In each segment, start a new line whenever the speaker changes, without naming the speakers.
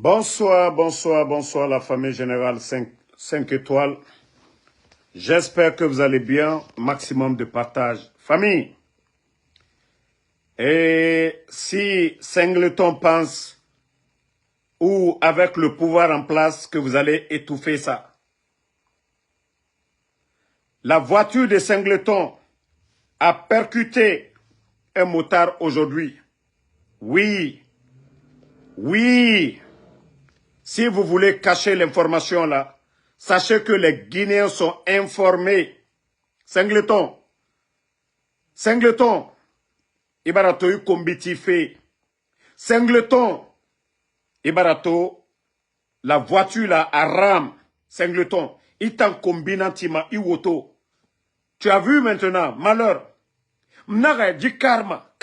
Bonsoir, bonsoir, bonsoir la famille générale 5 étoiles. J'espère que vous allez bien. Maximum de partage. Famille. Et si Singleton pense, ou avec le pouvoir en place, que vous allez étouffer ça. La voiture de Singleton a percuté un motard aujourd'hui. Oui. Oui. Si vous voulez cacher l'information là, sachez que les Guinéens sont informés. Singleton, Ibarato yu kombiti fait. Singleton, Ibarato, la voiture là, à rame. Singleton, itan combinantima, iwoto. Tu as vu maintenant, malheur. Mnaga dit karma.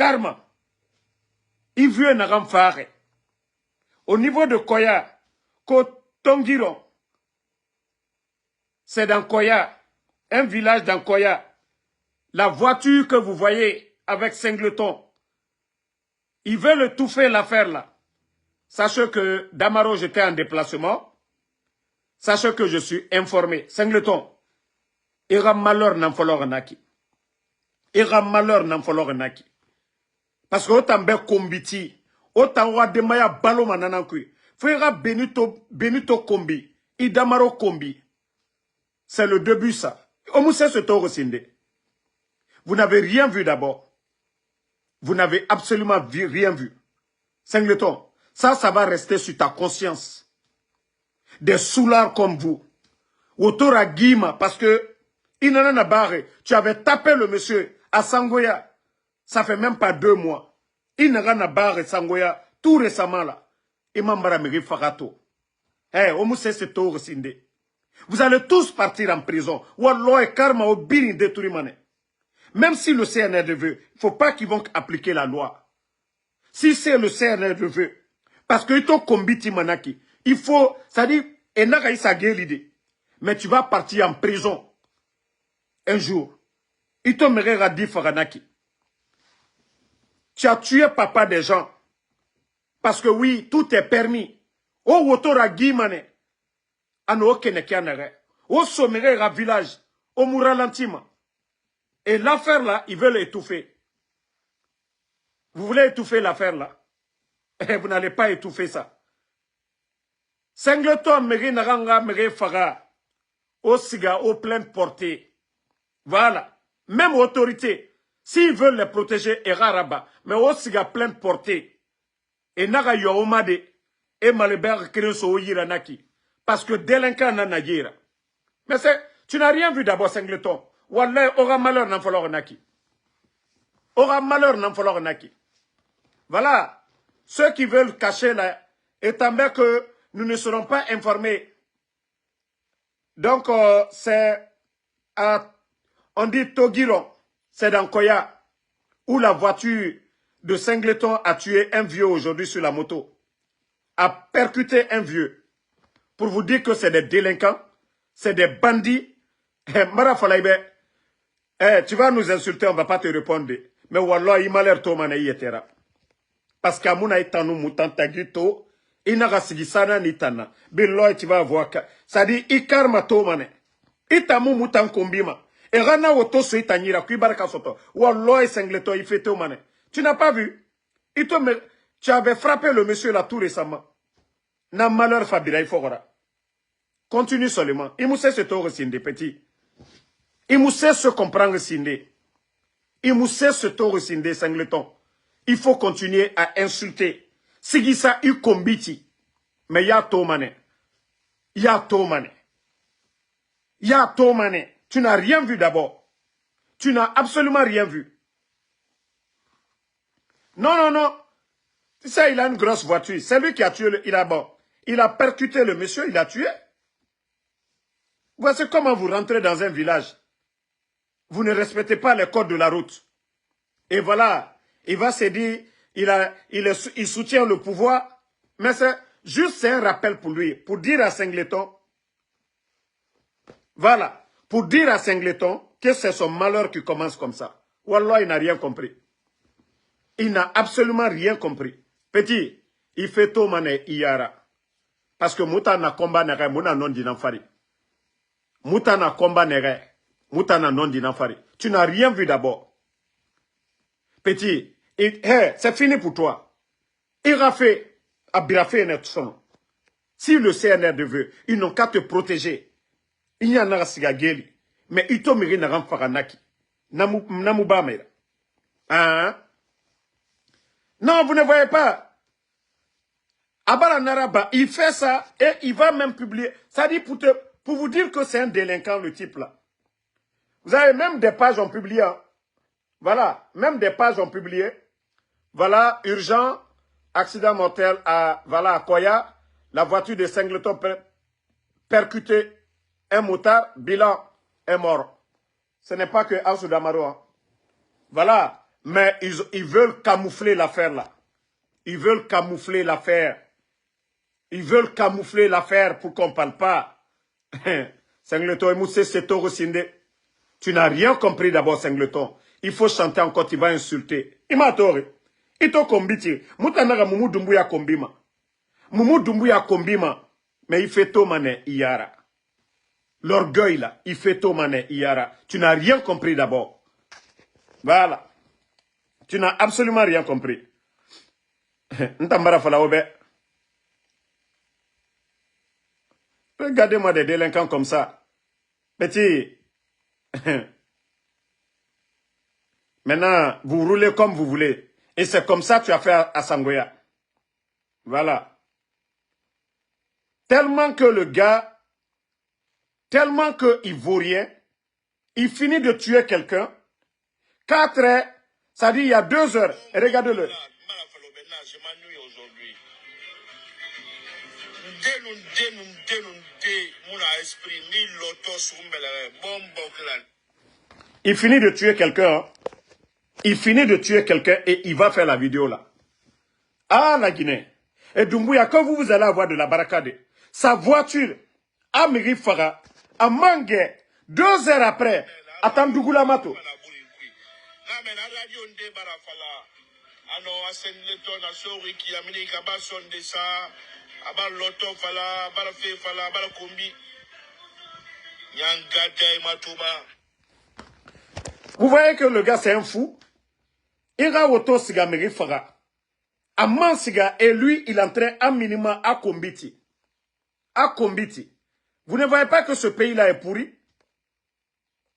Il veut un fare. Au niveau de Koya, Tongiron, c'est dans Koya, un village dans Koya. La voiture que vous voyez avec Singleton, ils veulent étouffer l'affaire là. Sachez que Damaro, j'étais en déplacement. Sachez que je suis informé. Singleton, il y aura malheur n'en falloir naki. Parce que autant be kombiti, autant wa demaya balo mananankui. Frère Benito Kombi, Idamaro Kombi. C'est le début ça. Omousse ce toro sinde. Vous n'avez rien vu d'abord. Vous n'avez absolument rien vu. Singleton, ça va rester sur ta conscience. Des soulards comme vous. Autora Guima, parce que Inanana Barre, tu avais tapé le monsieur à Sangoya. Ça fait même pas 2 mois. Inanana Barre Sangoya, tout récemment là. Imambara Meri Farato. Omousse ce toro sinde. Vous allez tous partir en prison. Wallah et karma au bini détruimane. Même si le CNR veut, il ne faut pas qu'ils vont appliquer la loi. Si c'est le CNR veut, parce que ils t'ont combiti manaki, il faut, c'est-à-dire, l'idée. Mais tu vas partir en prison un jour. Ils t'ont dit Faranaki. Tu as tué papa des gens. Parce que oui, tout est permis. Oh, wotora guimane. Ano kenekianere. Oh, somere ra village. Oh, mouralantima. Et l'affaire là, ils veulent l'étouffer. Vous voulez étouffer l'affaire là? Et vous n'allez pas étouffer ça. Singleton, Meri Naranga, Meri Fara. Au siga, au plein portée. Voilà. Même autorité. S'ils veulent les protéger, Eraraba. Mais au siga plein portée. Et Naga Yoomade. Et Malébert Kreso Yiranaki. Parce que délinquant n'a yira. Mais tu n'as rien vu d'abord, Singleton. Wallah, aura malheur n'en falloir naki. Aura malheur n'en falloir naki. Voilà. Ceux qui veulent cacher là, étant bien que nous ne serons pas informés. Donc, c'est on dit Togiron, c'est dans Koya, où la voiture de Singleton a tué un vieux aujourd'hui sur la moto. A percuté un vieux. Pour vous dire que c'est des délinquants, c'est des bandits. Mara Falaïbe, tu vas nous insulter, on ne va pas te répondre. Mais wallah, il m'a l'air tout manayetera. Parce qu'à mon aïtanou moutantagito, il n'a pas sigisana ni tana. Billoy, tu vas voir. Ça dit, ikarma to mane. Itamu moutan kombima. Et rana woto so itanira, kuibaraka soto. Wallah, Singleton, il fait to mane. Tu n'as pas vu? Tu avais frappé le monsieur là tout récemment. N'a malheur Fabira, il faut voir. Continue seulement. Il m'a se toro sinde, petit. Il m'a se comprendre sinde. Il m'a se toro sinde, Singleton. Il faut continuer à insulter. Sigisa il kombiti. Mais ya tomane. Tu n'as rien vu d'abord. Tu n'as absolument rien vu. Non. Tu sais, il a une grosse voiture. C'est lui qui a tué il a percuté le monsieur, il a tué. Voici comment vous rentrez dans un village. Vous ne respectez pas les codes de la route. Et voilà, il va se dire, il soutient le pouvoir. Mais c'est juste un rappel pour lui, pour dire à Singleton, voilà, pour dire à Singleton que c'est son malheur qui commence comme ça. Wallah, il n'a rien compris. Il n'a absolument rien compris. Petit, il fait tout mané Iyara. Parce que Moutana combat nere, Mouna non dinanfari. Moutana combat nere, Moutana non dinanfari. Tu n'as rien vu d'abord. Petit, c'est fini pour toi. Il a fait, Abirafé Netson. Si le CNRD veut, ils n'ont qu'à te protéger. Il y en a sigageli. Mais il t'o miri naran faranaki. Namouba mera. Hein? Non, vous ne voyez pas. Abara Naraba, il fait ça et il va même publier. Ça dit pour vous dire que c'est un délinquant, le type là. Vous avez même des pages en publié. Hein? Voilà, même des pages ont publié. Voilà, urgent, accident mortel à, voilà, à Koya. La voiture de Singleton percuté un motard, bilan est mort. Ce n'est pas que Ansou Damaro. Hein. Voilà, mais ils veulent camoufler l'affaire là. Ils veulent camoufler l'affaire. Ils veulent camoufler l'affaire pour qu'on ne parle pas. Singleton et Moussé, c'est Toro Sinde. Tu n'as rien compris d'abord, Singleton. Il faut chanter encore, tu vas insulter. Il m'a toré. Il t'a combiti. Moutanaga Moumou Doumbouya Kombima. Moumou Doumbouya Kombima. Mais il fait Tomane Iyara. L'orgueil là, il fait Tomane Iyara. Tu n'as rien compris d'abord. Voilà. Tu n'as absolument rien compris. Ntambara Falaobe. Regardez-moi des délinquants comme ça. Petit. Maintenant, vous roulez comme vous voulez. Et c'est comme ça que tu as fait à Sangoya. Voilà. Tellement que le gars, tellement qu'il ne vaut rien, il finit de tuer quelqu'un. 4 heures, ça dit il y a 2 heures. Regardez-le. Il finit de tuer quelqu'un. Hein. Il finit de tuer quelqu'un et il va faire la vidéo là. Ah, la Guinée. Et Doumbouya, quand vous allez avoir de la barricade, sa voiture, à Mirifara, à Mangue, 2 heures après, à Tandougoula Mato. Vous voyez que le gars c'est un fou. Il a auto siga Mirifara. À Mansiga, et lui, il est en train à minima à Kombiti. À Kombiti. Vous ne voyez pas que ce pays-là est pourri?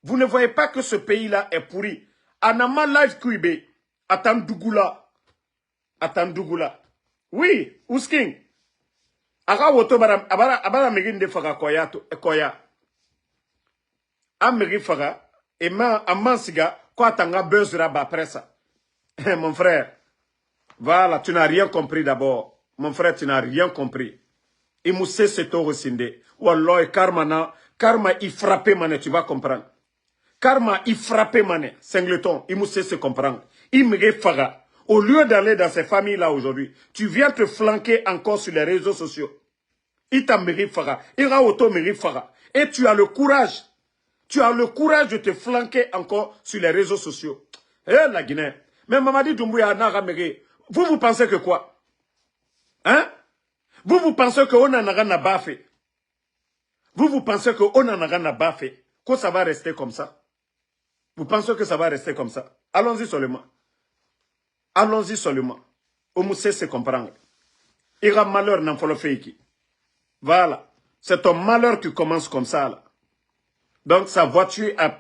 Vous ne voyez pas que ce pays-là est pourri? Anama Live Kuibe, Atandougoula. Atandougoula. Oui, Ousking. Aga woto abara megin de faga koya. Ameri faga, et Amansiga, quoi tanga beuzra ba après ça. Mon frère. Voilà, tu n'as rien compris d'abord. Mon frère, tu n'as rien compris. Il moussait ce taureau sindé. Wallah, karma, il frappait mané, tu vas comprendre. Karma, il frappait mané. Singleton, il moussait se comprendre. Il me faga. Au lieu d'aller dans ces familles-là aujourd'hui, tu viens te flanquer encore sur les réseaux sociaux. Il t'a mérité faga. Il a auto mérité faga. Et tu as le courage. Tu as le courage de te flanquer encore sur les réseaux sociaux. Eh, la Guinée. Mais Mamadi Doumbouya n'a mérité. Vous pensez que quoi? Hein? Vous pensez qu'on en a pas fait? Vous pensez qu'on en a pas fait? Que ça va rester comme ça? Vous pensez que ça va rester comme ça? Allons-y seulement. Allons-y seulement. Au Moussé se comprendre. Il y a malheur dans le fait. Voilà. C'est ton malheur qui commence comme ça. Là. Donc sa voiture a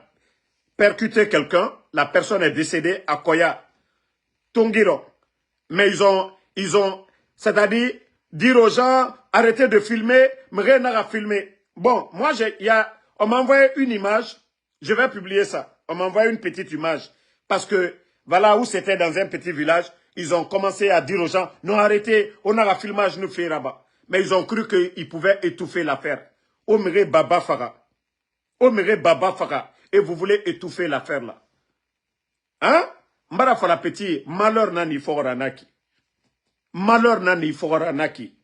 percuté quelqu'un. La personne est décédée à Koya. Tongiro. Mais ils ont, c'est-à-dire, dire aux gens, arrêtez de filmer, mais rien n'a à filmer. Bon, moi, on m'a envoyé une image, je vais publier ça. On m'a envoyé une petite image. Parce que, voilà où c'était dans un petit village, ils ont commencé à dire aux gens, non, arrêtez, on a un filmage, nous fait là-bas. Mais ils ont cru qu'ils pouvaient étouffer l'affaire. Omere Baba Farah. Omere Baba Farah. Et vous voulez étouffer l'affaire là. Hein? Mbara fala petit, malheur nani foranaki. Malheur nani foranaki.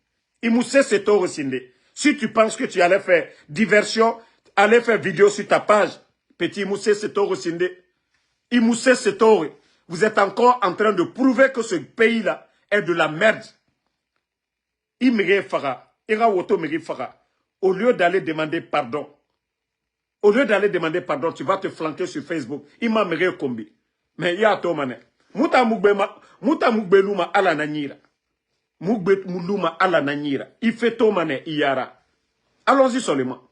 Imousse c'est toro sinde. Si tu penses que tu allais faire diversion, allais faire vidéo sur ta page, petit Imousse c'est toro sinde. Imousse c'est toro. Vous êtes encore en train de prouver que ce pays-là est de la merde. Imre fara. ira woto meri faga. Au lieu d'aller demander pardon, tu vas te flanquer sur Facebook. Il m'a méré kombi. Mais il y a to mané. Muta mugbeluma ala nanyira. Muluma ala nanyira. Il fait to mané iyara. Allons-y seulement.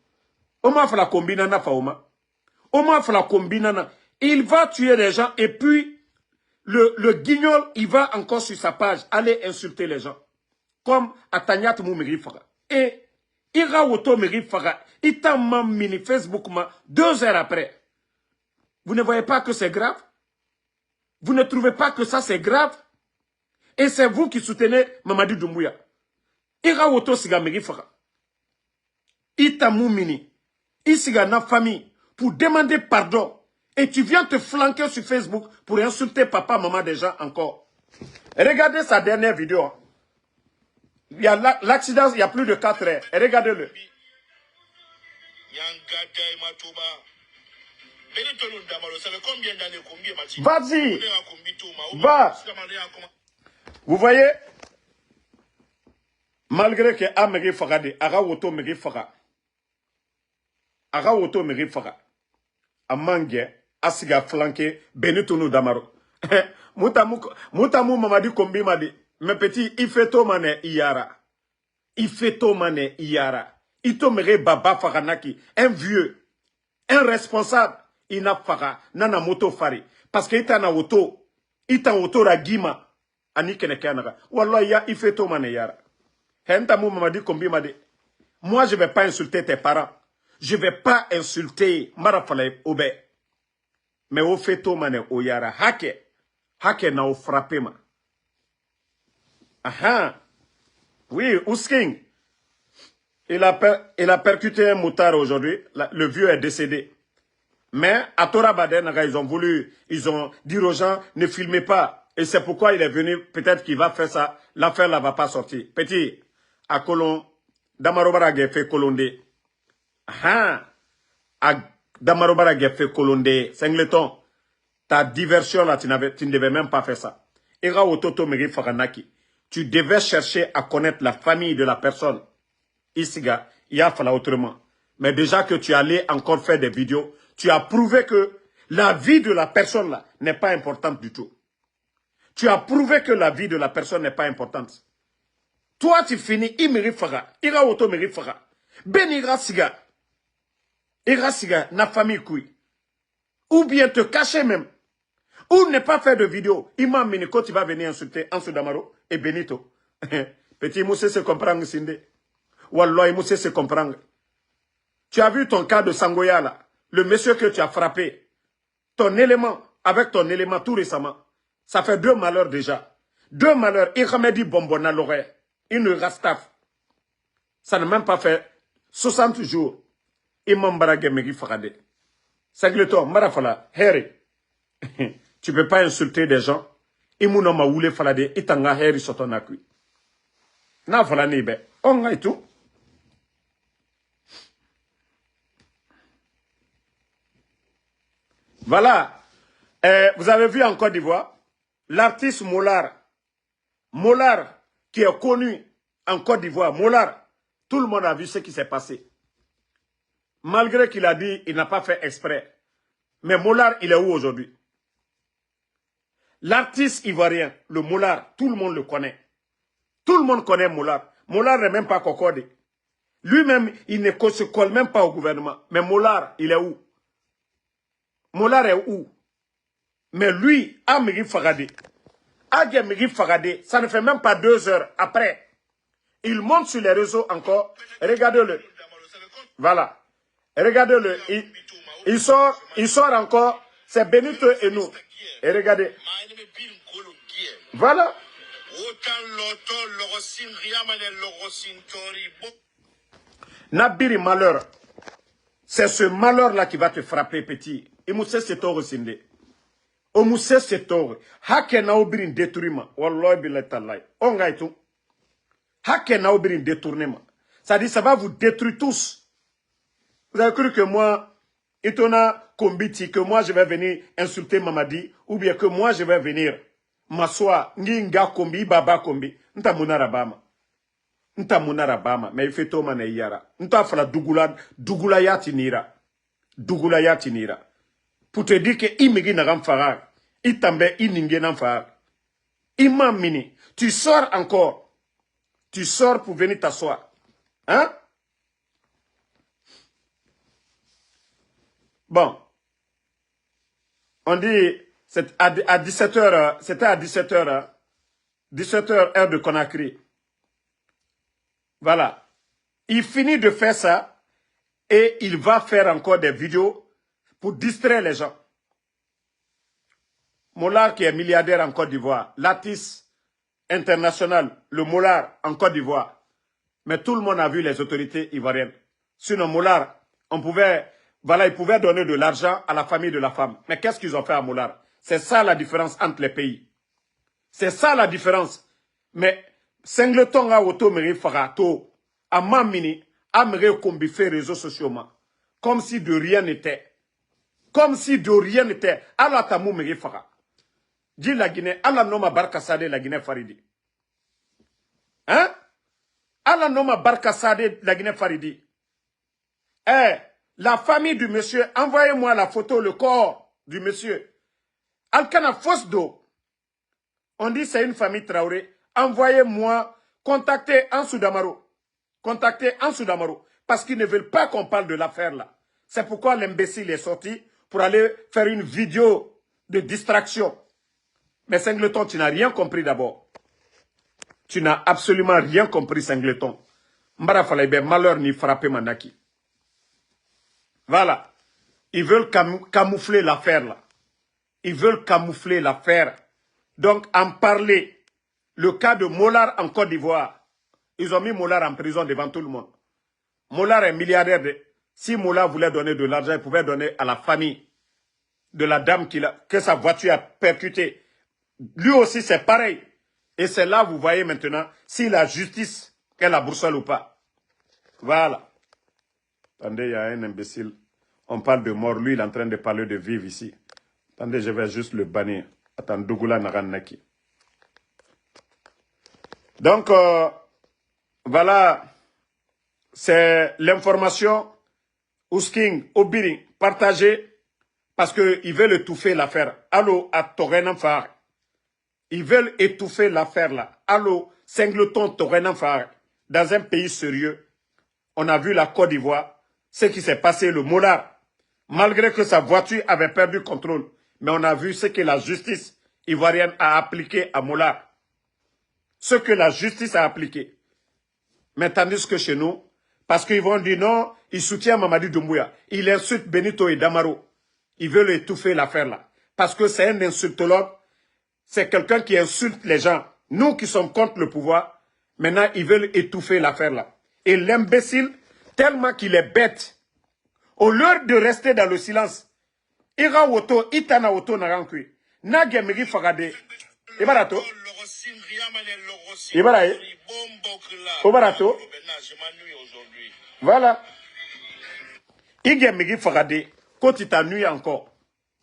Oma fala kombinana faoma. Oma fala kombinana. Il va tuer les gens et puis le guignol, il va encore sur sa page aller insulter les gens. Comme Atanyat Moumiri Faga. Et Ira Woto Miri Faga. Il t'a mini Facebook 2 heures après. Vous ne voyez pas que c'est grave? Vous ne trouvez pas que ça c'est grave? Et c'est vous qui soutenez Mamadi Doumbouya. Ira Woto Siga Miri Faga. Il t'a mini. Il siga na famille pour demander pardon. Et tu viens te flanquer sur Facebook pour insulter papa, maman des gens encore. Regardez sa dernière vidéo. Il y a l'accident, il y a plus de 4 heures. Regardez-le. Vas-y. Va. Vous voyez? Malgré que Ameri Fagade, Ara Woto Meri Faga. Ara Woto Meri Faga. Amangue, Asiga flanqué, Benitono Damaro. Moutamou Mamadi Kombi m'a dit. Mais petit, il fait to mané Iyara. Il fait to mané Iyara. Il tomberait Baba Faganaki, un vieux, un responsable. Il n'a pas nana moto fari. Parce qu'il est en auto. Il est en auto ragima. Ani kenekanaga. Wallah, il fait to mané Iyara. Hentamou Mamadi Kombi m'a dit. Moi, je ne vais pas insulter tes parents. Je ne vais pas insulter Marafale Obe. Mais au fait to mané Oyara. Hake na o frappé ma. Ah, oui, Ousking. Il a percuté un moutard aujourd'hui. Le vieux est décédé. Mais à Tora Baden, ils ont dit aux gens, ne filmez pas. Et c'est pourquoi il est venu, peut-être qu'il va faire ça. L'affaire là va pas sortir. Petit, à Colon, Damarobara fait Colondé. Ah, à Damarobara fait Colondé. Singleton, ta diversion là, tu ne devais même pas faire ça. Ira Ototo Meri Faganaki. Tu devais chercher à connaître la famille de la personne. Isiga, il y a fallu autrement. Mais déjà que tu allais encore faire des vidéos, tu as prouvé que la vie de la personne là n'est pas importante du tout. Tu as prouvé que la vie de la personne n'est pas importante. Toi, tu finis, il mérite faga. Ira auto mérite faga. Ben ira siga. Ira siga, na famille kui. Ou bien te cacher même. Ou ne pas faire de vidéo. Imam Miniko, tu vas venir insulter Ansou Damaro et Benito. Petit Moussé se comprendre, Sinde. Wallah, Moussé se comprendre. Tu as vu ton cas de Sangoya là. Le monsieur que tu as frappé. Ton élément, avec ton élément tout récemment. Ça fait 2 malheurs déjà. 2 malheurs. Il remédie bonbon à l'oreille. Une rastaf. Ça n'a même pas fait 60 jours. Imam Baragé Megi Farade. Sagleton, Marafala, Heri. Tu ne peux pas insulter des gens. Imouno ma oule falade, itanga heri sotonakui. Na fala nibe. On a tout. Voilà. Vous avez vu en Côte d'Ivoire, l'artiste Molar. Molar, qui est connu en Côte d'Ivoire. Molar, tout le monde a vu ce qui s'est passé. Malgré qu'il a dit, il n'a pas fait exprès. Mais Molar, il est où aujourd'hui? L'artiste ivoirien, le Molar, tout le monde le connaît. Tout le monde connaît Molar. Molar n'est même pas cocodé. Lui-même, il ne se colle même pas au gouvernement. Mais Molar, il est où? Molar est où? Mais lui, Amiri Fagadé. Amiri Fagadé, ça ne fait même pas 2 heures après. Il monte sur les réseaux encore. Regardez-le. Voilà. Regardez-le. Il sort encore. C'est Benito et nous. Et regardez. Voilà. Nabiri malheur. C'est ce malheur-là qui va te frapper, petit. Et Moussé c'est tort sinde. O Moussé c'est tort. Hake na obirin détruisement. Wallah billahi tallahi. On gagne tout. Hake na obirin détournement. Ça dit, ça va vous détruire tous. Vous avez cru que moi, Itona Kombiti, que moi je vais venir insulter Mamadi, ou bien que moi je vais venir m'asseoir, Nginga Kombi, Baba Kombi, Ntamuna Rabama. Nta munara bama, mais il fait tout mané yara. Nta fala dugula yatinira. Dugula yatinira. Pour te dire que imigi nagam fara. Itambe ininge nan fara. Imam mini. Tu sors encore. Tu sors pour venir t'asseoir. Hein? Bon. On dit, à 17h, c'était à 17h, 17h, heure de Conakry. Voilà. Il finit de faire ça et il va faire encore des vidéos pour distraire les gens. Mollard qui est milliardaire en Côte d'Ivoire, l'artiste international, le Mollard en Côte d'Ivoire. Mais tout le monde a vu les autorités ivoiriennes. Sinon, Mollard, voilà, il pouvait donner de l'argent à la famille de la femme. Mais qu'est-ce qu'ils ont fait à Mollard? C'est ça la différence entre les pays. C'est ça la différence. Mais Singleton a auto-méré Farato, à Mamini, a méré combifé réseaux sociaux. Comme si de rien n'était. Comme si de rien n'était. Allah tamou méré Fara. Dis la Guinée, Allah noma barkassade la Guinée Faridi. Hein? Allah noma barkassade la Guinée Faridi. Eh, la famille du monsieur, envoyez-moi la photo, le corps du monsieur. Alkana Fosdo. On dit c'est une famille Traoré. Envoyez-moi, contactez Ansou Damaro. Contactez Ansou Damaro. Parce qu'ils ne veulent pas qu'on parle de l'affaire là. C'est pourquoi l'imbécile est sorti pour aller faire une vidéo de distraction. Mais Singleton, tu n'as rien compris d'abord. Tu n'as absolument rien compris, Singleton. Mbara Falaïbe, malheur ni frappé Manaki. Voilà. Ils veulent camoufler l'affaire là. Ils veulent camoufler l'affaire. Donc, en parler, le cas de Mollard en Côte d'Ivoire, ils ont mis Mollard en prison devant tout le monde. Mollard est milliardaire. Si Mollard voulait donner de l'argent, il pouvait donner à la famille de la dame que sa voiture a percuté. Lui aussi, c'est pareil. Et c'est là, vous voyez maintenant, si la justice est la boussole ou pas. Voilà. Attendez, il y a un imbécile. On parle de mort. Lui, il est en train de parler de vivre ici. Attendez, je vais juste le bannir. Attends, Dougoula Naranaki. Donc, voilà. C'est l'information. Ousking, Obiring, partagée. Parce qu'ils veulent étouffer l'affaire. Allô, à Torenanfar. Ils veulent étouffer l'affaire là. Allô, Singleton Torenanfar. Dans un pays sérieux. On a vu la Côte d'Ivoire. Ce qui s'est passé, le Mollard. Malgré que sa voiture avait perdu contrôle. Mais on a vu ce que la justice ivoirienne a appliqué à Mollard. Ce que la justice a appliqué. Mais tandis que chez nous, parce qu'ils vont dire non, ils soutiennent Mamadi Doumbouya. Ils insultent Benito et Damaro. Ils veulent étouffer l'affaire là. Parce que c'est un insultologue. C'est quelqu'un qui insulte les gens. Nous qui sommes contre le pouvoir, maintenant ils veulent étouffer l'affaire là. Et l'imbécile, tellement qu'il est bête, au lieu de rester dans le silence, ira woto, itana woto narankui. Nage migi fagade. Ibarato. Ibaraye. Obarato. Voilà. Ige migi fagade. Quand il t'a nuit encore.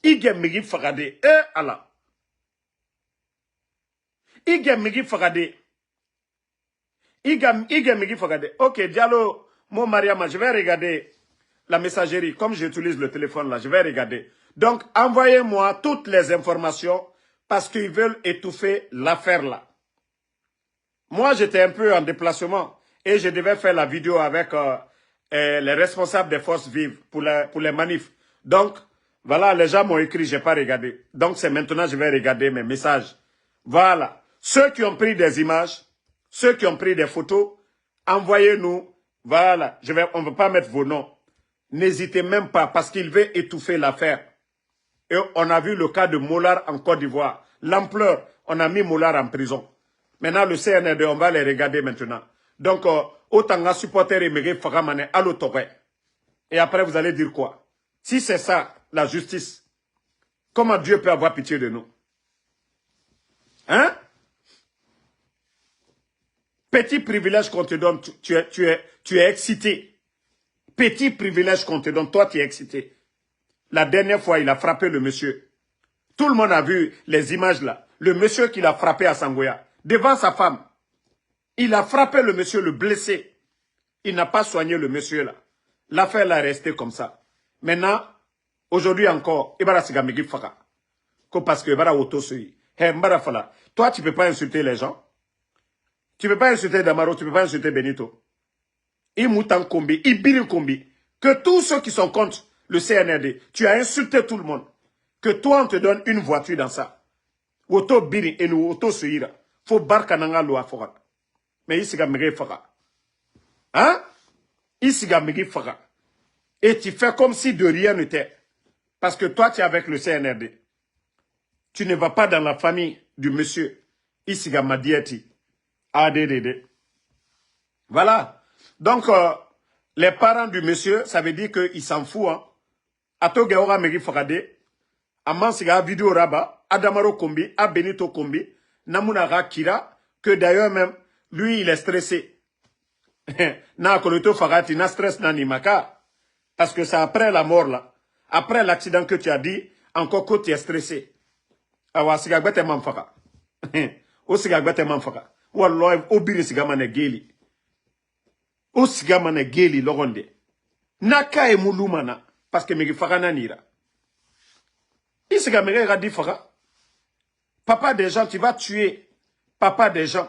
Ige migi fagade. Allah. Ige migi fagade. Ige migi fagade. Ok, Diallo, mon Mariama, je vais regarder la messagerie. Comme j'utilise le téléphone là, je vais regarder. Donc, envoyez-moi toutes les informations parce qu'ils veulent étouffer l'affaire là. Moi, j'étais un peu en déplacement et je devais faire la vidéo avec les responsables des forces vives pour les manifs. Donc, voilà, les gens m'ont écrit, je n'ai pas regardé. Donc, c'est maintenant que je vais regarder mes messages. Voilà. Ceux qui ont pris des images, ceux qui ont pris des photos, envoyez-nous. Voilà. On ne veut pas mettre vos noms. N'hésitez même pas parce qu'il veut étouffer l'affaire. Et on a vu le cas de Mollard en Côte d'Ivoire. L'ampleur, on a mis Mollard en prison. Maintenant, le CNRD, on va les regarder maintenant. Donc, autant que supporter Emery Fagamane à l'autoré. Et après, vous allez dire quoi? Si c'est ça, la justice, comment Dieu peut avoir pitié de nous? Hein? Petit privilège qu'on te donne, tu es excité. Petit privilège qu'on te donne, toi tu es excité. La dernière fois, il a frappé le monsieur. Tout le monde a vu les images là. Le monsieur qui l'a frappé à Sangoya, devant sa femme. Il a frappé le monsieur, le blessé. Il n'a pas soigné le monsieur là. L'affaire là est restée comme ça. Maintenant, aujourd'hui encore, il va se migi faka. Parce que il va auto suyi. Toi, tu ne peux pas insulter les gens. Tu ne peux pas insulter Damaro, tu ne peux pas insulter Benito. Il moutan kombi, il birin kombi. Que tous ceux qui sont contre le CNRD, tu as insulté tout le monde. Que toi, on te donne une voiture dans ça. Auto birin et nous auto suira. Faut barka nanga loa foka. Mais ici, il faka. Hein? Ici, il faka. Et tu fais comme si de rien n'était. Parce que toi, tu es avec le CNRD. Tu ne vas pas dans la famille du monsieur. Ici, Madieti. ADDD. Voilà. Donc, les parents du monsieur, ça veut dire qu'il s'en fout. Hein. Ato Gaora Megi Fakade, Amansiga Vidéo Raba, Adamaro Kombi, A Benito Kombi, Namunara Kira, que d'ailleurs même, lui, il est stressé. Na Koloto Fagati, na stress na Nimaka. Parce que c'est après la mort là. Après l'accident que tu as dit, encore que tu es stressé. Awa Sigagbete Mamfaka. O Sigagbete Mamfaka. Wallah, Obiri Sigamane Geli. O Sigamane Geli Loronde. Naka e Mulumana. Parce que Megi Fagana Nira. Isigamere Radi Faga. Papa des gens, tu vas tuer. Papa des gens.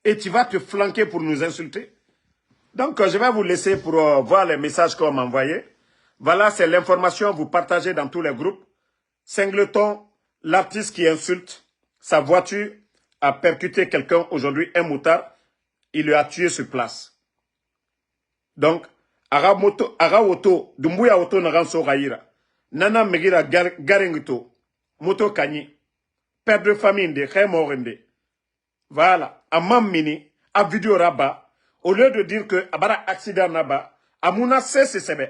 Et tu vas te flanquer pour nous insulter. Donc, je vais vous laisser pour voir les messages qu'on m'a envoyés. Voilà, c'est l'information, vous partagez dans tous les groupes. Singleton, l'artiste qui insulte, sa voiture a percuté quelqu'un aujourd'hui, un moutard. Il le a tué sur place. Donc, Ara Woto, Dumbuya Woto Naranso Raïra, Nana Megira Garengito, Moto Kanyi, père de famille de Khemorende. Voilà, à Mamini, à Vidéo Rabat, au lieu de dire que Abara accident Naba, à Mouna Sebe,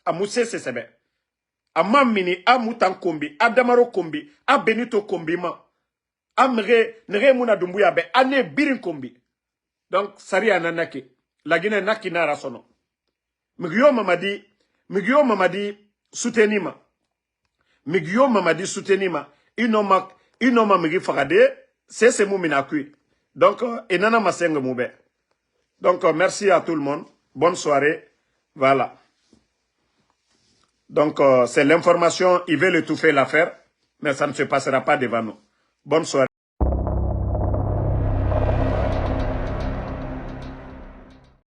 à Moussé Sebe, à Mamini, à Moutan Kombi, à Damaro Kombi, à Benito Kombi, à Nere Mouna Dumbuya Be, à Ne Birin Kombi. Donc, Sari Ananaki, la Guinée Nakina Rasono. Migio Mamadi soutenima. Migio Mamadi soutenima. Inoma Migi Fagade, c'est ce Mouminakui. Donc, Enana Maseng Moube. Donc, merci à tout le monde. Bonne soirée. Voilà. Donc, c'est l'information. Ils veulent étouffer l'affaire, mais ça ne se passera pas devant nous. Bonne soirée.